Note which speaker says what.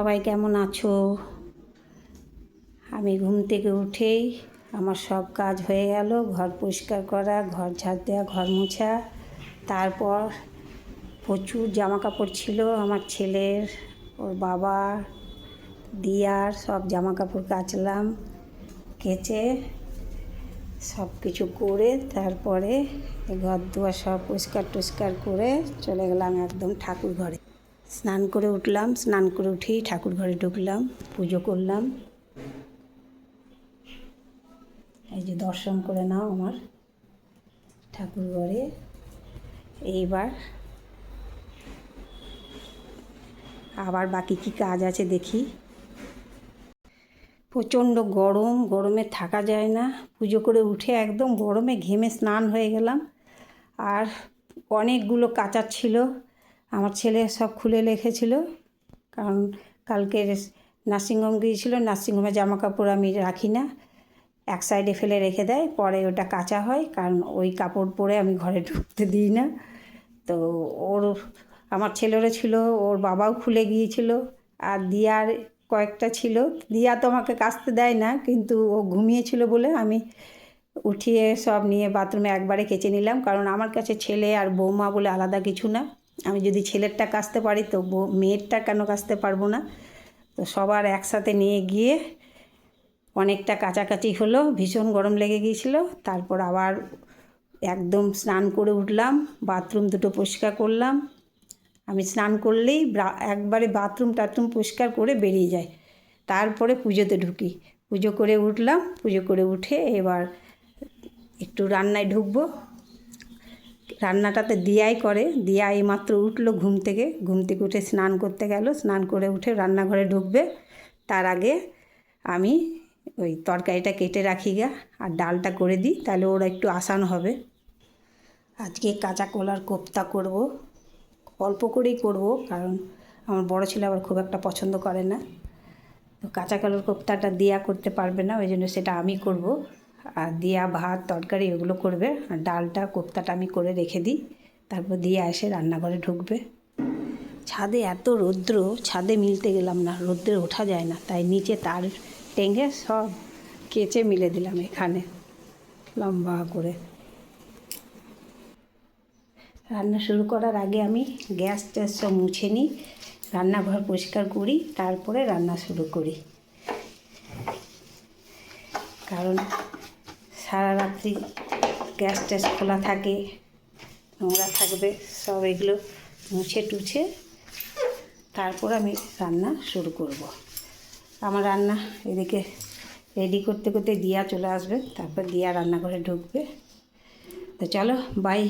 Speaker 1: সবাই কেমন আছো? আমি ঘুম থেকে উঠেই আমার সব কাজ হয়ে গেল। ঘর পরিষ্কার করা, ঘর ঝাড় দেওয়া, ঘর মোছা। তারপর প্রচুর জামা কাপড় ছিল আমার ছেলের, ওর বাবা, দিয়ার সব জামা কাপড় কাচলাম। কেচে সব কিছু করে তারপরে ঘর দুয়ার সব পরিষ্কার করে চলে গেলাম একদম ঠাকুর ঘরে। স্নান করে উঠলাম, স্নান করে উঠেই ঠাকুর ঘরে ঢুকলাম, পুজো করলাম। এই যে দর্শন করে নাও আমার ঠাকুর ঘরে। এইবার আবার বাকি কি কাজ আছে দেখি। প্রচণ্ড গরম, গরমে থাকা যায় না। পুজো করে উঠে একদম গরমে ঘেমে স্নান হয়ে গেলাম। আর অনেকগুলো কাচার ছিল, আমার ছেলে সব খুলে রেখেছিল, কারণ কালকে নার্সিংহোম গিয়েছিল। নার্সিংহোমে জামা কাপড় আমি রাখি না, এক সাইডে ফেলে রেখে দেয়, পরে ওটা কাচা হয়, কারণ ওই কাপড় পরে আমি ঘরে ঢুকতে দিই না। তো ওর আমার ছেলেরও ছিল, ওর বাবাও খুলে গিয়েছিল, আর দিয়ার কয়েকটা ছিল। দিয়া তো আমাকে কাচতে দেয় না, কিন্তু ও ঘুমিয়েছিল বলে আমি উঠিয়ে সব নিয়ে বাথরুমে একবারে কেচে নিলাম, কারণ আমার কাছে ছেলে আর বৌমা বলে আলাদা কিছু না। আমি যদি ছেলেরটা কাচতে পারি তো মেয়েরটা কেন কাচতে পারবো না? তো সবার একসাথে নিয়ে গিয়ে অনেকটা কাচাকাচি হলো, ভীষণ গরম লেগে গিয়েছিল। তারপর আবার একদম স্নান করে উঠলাম, বাথরুম দুটো পরিষ্কার করলাম। আমি স্নান করলেই একবারে বাথরুম টাথরুম পরিষ্কার করে বেরিয়ে যাই, তারপরে পুজোতে ঢুকি। পুজো করে উঠলাম, পুজো করে উঠে এবার একটু রান্নায় ঢুকবো। রান্নাটাতে দিয়াই করে, দিয়া এইমাত্র উঠলো ঘুম থেকে উঠে স্নান করতে গেল, স্নান করে উঠে রান্নাঘরে ঢুকবে। তার আগে আমি ওই তরকারিটা কেটে রাখি গা, আর ডালটা করে দিই, তাহলে ওরা একটু আসান হবে। আজকে কাঁচা কলার কোপ্তা করব, অল্প করেই করব, কারণ আমার বড় ছেলে আবার খুব একটা পছন্দ করে না। তো কাঁচা কলার কোপ্তাটা দিয়া করতে পারবে না, ওই জন্য সেটা আমি করব। আর দিয়া ভাত তরকারি এগুলো করবে, আর ডালটা কোপ্তাটা আমি করে রেখে দিই, তারপর দিয়া এসে রান্নাঘরে ঢুকবে। ছাদে এত রৌদ্র, ছাদে মিলতে গেলাম না, রৌদ্রে ওঠা যায় না, তাই নিচে তার টেঙ্গে সব কেচে মিলে দিলাম এখানে লম্বা করে। রান্না শুরু করার আগে আমি গ্যাস ট্যাস সব মুছে নিই, রান্নাঘর পরিষ্কার করি, তারপরে রান্না শুরু করি। কারণ সারা রাত্রি গ্যাস ট্যাস খোলা থাকে, নোংরা থাকবে, সব এগুলো মুছে টুছে তারপর আমি রান্না শুরু করব। আমার রান্না এদিকে রেডি করতে করতে দিয়া চলে আসবে, তারপর দিয়া রান্নাঘরে ঢুকবে। তো চলো বাই।